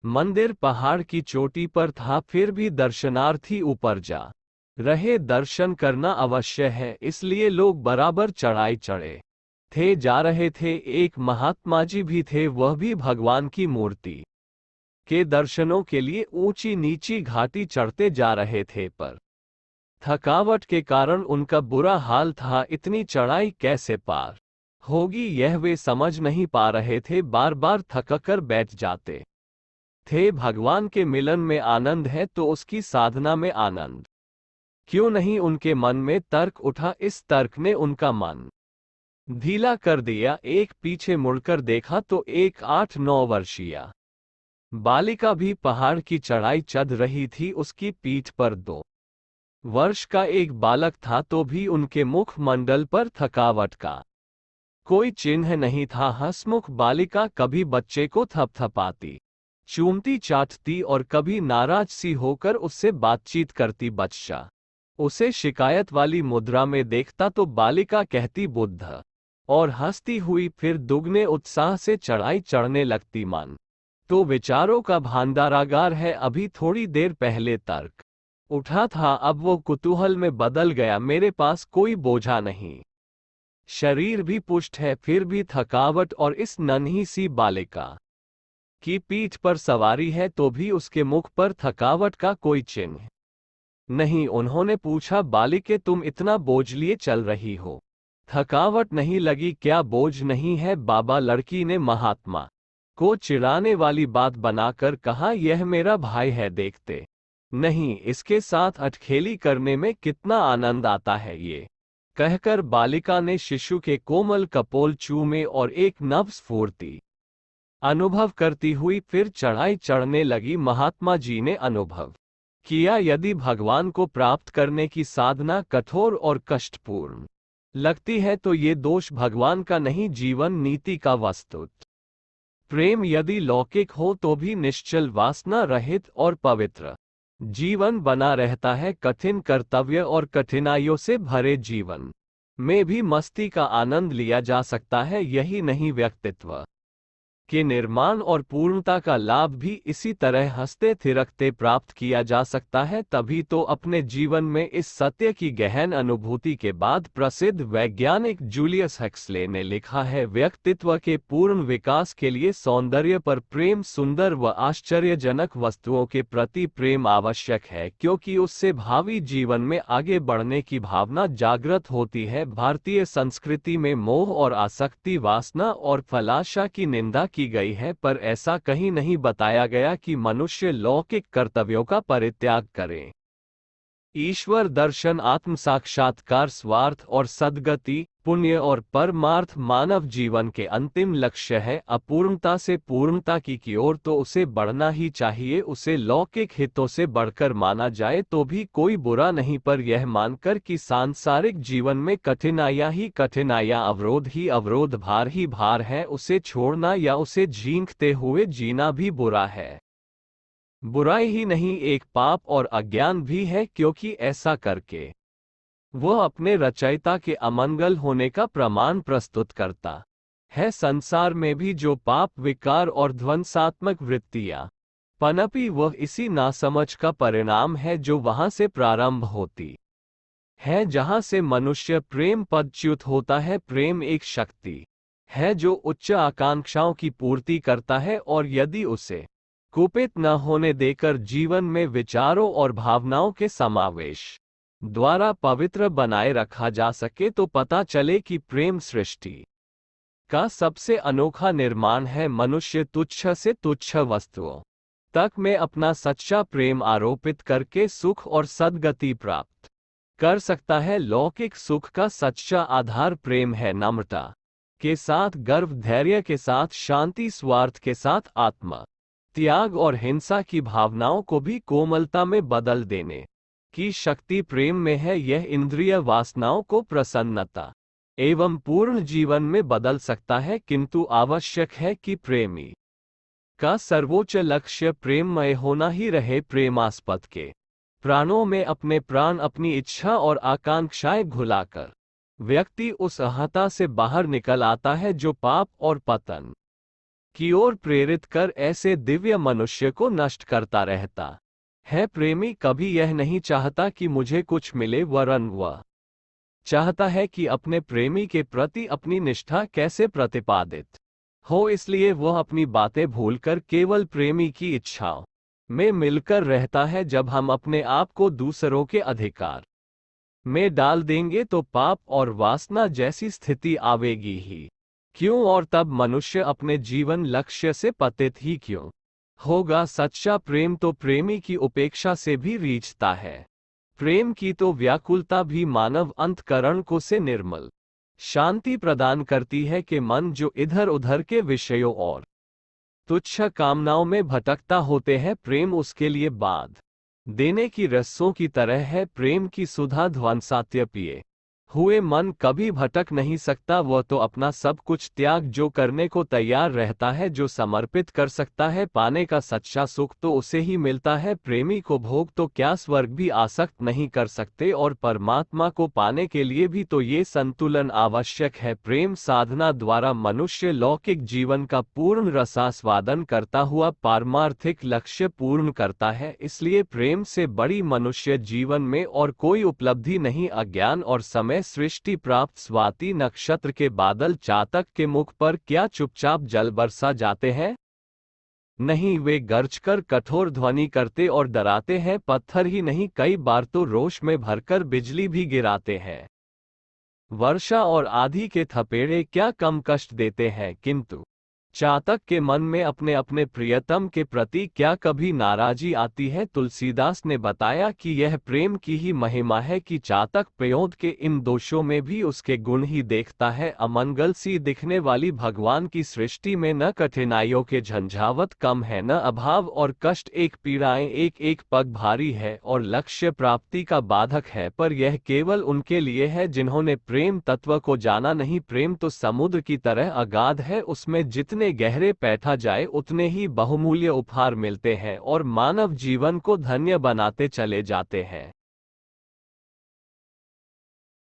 मंदिर पहाड़ की चोटी पर था, फिर भी दर्शनार्थी ऊपर जा रहे। दर्शन करना अवश्य है, इसलिए लोग बराबर चढ़ाई चढ़े थे जा रहे थे। एक महात्मा जी भी थे, वह भी भगवान की मूर्ति के दर्शनों के लिए ऊंची नीची घाटी चढ़ते जा रहे थे, पर थकावट के कारण उनका बुरा हाल था। इतनी चढ़ाई कैसे पार होगी, यह वे समझ नहीं पा रहे थे। बार बार थककर बैठ जाते थे। भगवान के मिलन में आनंद है तो उसकी साधना में आनंद क्यों नहीं? उनके मन में तर्क उठा। इस तर्क ने उनका मन ढीला कर दिया। एक पीछे मुड़कर देखा तो एक 8-9 वर्षीय बालिका भी पहाड़ की चढ़ाई चढ़ रही थी। उसकी पीठ पर 2 वर्ष का एक बालक था, तो भी उनके मुख मंडल पर थकावट का कोई चिन्ह नहीं था। हंसमुख बालिका कभी बच्चे को थपथपाती, चूमती, चाटती और कभी नाराज सी होकर उससे बातचीत करती। बच्चा उसे शिकायत वाली मुद्रा में देखता तो बालिका कहती बुद्ध और हंसती हुई फिर दुगने उत्साह से चढ़ाई चढ़ने लगती। मन तो विचारों का भांडारागार है। अभी थोड़ी देर पहले तर्क उठा था, अब वो कुतूहल में बदल गया। मेरे पास कोई बोझा नहीं, शरीर भी पुष्ट है, फिर भी थकावट, और इस नन्ही सी बालिका की पीठ पर सवारी है तो भी उसके मुख पर थकावट का कोई चिन्ह नहीं। उन्होंने पूछा, बालिके तुम इतना बोझ लिए चल रही हो, थकावट नहीं लगी क्या? बोझ नहीं है बाबा, लड़की ने महात्मा को चिढ़ाने वाली बात बनाकर कहा। यह मेरा भाई है, देखते नहीं इसके साथ अटखेली करने में कितना आनंद आता है। ये कहकर बालिका ने शिशु के कोमल कपोल चूमे और एक नव स्फूर्ति अनुभव करती हुई फिर चढ़ाई चढ़ने लगी। महात्मा जी ने अनुभव किया, यदि भगवान को प्राप्त करने की साधना कठोर और कष्टपूर्ण लगती है तो ये दोष भगवान का नहीं, जीवन नीति का वस्तुत प्रेम यदि लौकिक हो तो भी निश्चल, वासना रहित और पवित्र जीवन बना रहता है। कठिन कर्तव्य और कठिनाइयों से भरे जीवन में भी मस्ती का आनंद लिया जा सकता है। यही नहीं, व्यक्तित्व के निर्माण और पूर्णता का लाभ भी इसी तरह हंसते थिरकते प्राप्त किया जा सकता है। तभी तो अपने जीवन में इस सत्य की गहन अनुभूति के बाद प्रसिद्ध वैज्ञानिक जूलियस हक्सले ने लिखा है, व्यक्तित्व के पूर्ण विकास के लिए सौंदर्य पर प्रेम, सुंदर व आश्चर्यजनक वस्तुओं के प्रति प्रेम आवश्यक है, क्योंकि उससे भावी जीवन में आगे बढ़ने की भावना जागृत होती है। भारतीय संस्कृति में मोह और आसक्ति, वासना और फलाशा की निंदा की गई है, पर ऐसा कहीं नहीं बताया गया कि मनुष्य लौकिक कर्तव्यों का परित्याग करे। ईश्वर दर्शन, आत्म साक्षात्कार, स्वार्थ और सद्गति, पुण्य और परमार्थ मानव जीवन के अंतिम लक्ष्य है। अपूर्णता से पूर्णता की ओर तो उसे बढ़ना ही चाहिए। उसे लौकिक हितों से बढ़कर माना जाए तो भी कोई बुरा नहीं, पर यह मानकर कि सांसारिक जीवन में कठिनाइयां ही कठिनाइयां, अवरोध ही अवरोध, भार ही भार है, उसे छोड़ना या उसे झींकते हुए जीना भी बुरा है। बुराई ही नहीं, एक पाप और अज्ञान भी है, क्योंकि ऐसा करके वह अपने रचयिता के अमंगल होने का प्रमाण प्रस्तुत करता है। संसार में भी जो पाप, विकार और ध्वंसात्मक वृत्तियां पनपी, वह इसी नासमझ का परिणाम है जो वहां से प्रारंभ होती है, जहां से मनुष्य प्रेम पदच्युत होता है। प्रेम एक शक्ति है जो उच्च आकांक्षाओं की पूर्ति करता है, और यदि उसे कुपित न होने देकर जीवन में विचारों और भावनाओं के समावेश द्वारा पवित्र बनाए रखा जा सके तो पता चले कि प्रेम सृष्टि का सबसे अनोखा निर्माण है। मनुष्य तुच्छ से तुच्छ वस्तुओं तक में अपना सच्चा प्रेम आरोपित करके सुख और सद्गति प्राप्त कर सकता है। लौकिक सुख का सच्चा आधार प्रेम है। नम्रता के साथ गर्व, धैर्य के साथ शांति, स्वार्थ के साथ आत्मा त्याग और हिंसा की भावनाओं को भी कोमलता में बदल देने की शक्ति प्रेम में है। यह इंद्रिय वासनाओं को प्रसन्नता एवं पूर्ण जीवन में बदल सकता है, किंतु आवश्यक है कि प्रेमी का सर्वोच्च लक्ष्य प्रेममय होना ही रहे। प्रेमास्पद के प्राणों में अपने प्राण, अपनी इच्छा और आकांक्षाएं घुलाकर व्यक्ति उस अहंता से बाहर निकल आता है जो पाप और पतन की ओर प्रेरित कर ऐसे दिव्य मनुष्य को नष्ट करता रहता है। प्रेमी कभी यह नहीं चाहता कि मुझे कुछ मिले, वरन वह चाहता है कि अपने प्रेमी के प्रति अपनी निष्ठा कैसे प्रतिपादित हो, इसलिए वह अपनी बातें भूलकर केवल प्रेमी की इच्छाओं में मिलकर रहता है। जब हम अपने आप को दूसरों के अधिकार में डाल देंगे तो पाप और वासना जैसी स्थिति आवेगी ही क्यों, और तब मनुष्य अपने जीवन लक्ष्य से पतित ही क्यों होगा। सच्चा प्रेम तो प्रेमी की उपेक्षा से भी रीझता है। प्रेम की तो व्याकुलता भी मानव अंतकरण को से निर्मल शांति प्रदान करती है कि मन जो इधर उधर के विषयों और तुच्छ कामनाओं में भटकता होते हैं, प्रेम उसके लिए बाध देने की रस्सों की तरह है। प्रेम की सुधा ध्वंसात्य पिए हुए मन कभी भटक नहीं सकता। वह तो अपना सब कुछ त्याग जो करने को तैयार रहता है, जो समर्पित कर सकता है। पाने का सच्चा सुख तो उसे ही मिलता है। प्रेमी को भोग तो क्या स्वर्ग भी आसक्त नहीं कर सकते, और परमात्मा को पाने के लिए भी तो ये संतुलन आवश्यक है। प्रेम साधना द्वारा मनुष्य लौकिक जीवन का पूर्ण रसास्वादन करता हुआ पारमार्थिक लक्ष्य पूर्ण करता है। इसलिए प्रेम से बड़ी मनुष्य जीवन में और कोई उपलब्धि नहीं। अज्ञान और समय सृष्टि प्राप्त स्वाति नक्षत्र के बादल चातक के मुख पर क्या चुपचाप जल बरसा जाते हैं? नहीं, वे गरजकर कठोर ध्वनि करते और डराते हैं। पत्थर ही नहीं, कई बार तो रोष में भरकर बिजली भी गिराते हैं। वर्षा और आंधी के थपेड़े क्या कम कष्ट देते हैं, किंतु चातक के मन में अपने अपने प्रियतम के प्रति क्या कभी नाराजी आती है। तुलसीदास ने बताया कि यह प्रेम की ही महिमा है कि चातक प्रयोद के इन दोषों में भी उसके गुण ही देखता है। अमंगल सी दिखने वाली भगवान की सृष्टि में न कठिनाइयों के झंझावत कम है, न अभाव और कष्ट, एक पीड़ाएं एक एक पग भारी है और लक्ष्य प्राप्ति का बाधक है। पर यह केवल उनके लिए है जिन्होंने प्रेम तत्व को जाना नहीं। प्रेम तो समुद्र की तरह अगाध है, उसमें जितने गहरे बैठा जाए उतने ही बहुमूल्य उपहार मिलते हैं और मानव जीवन को धन्य बनाते चले जाते हैं।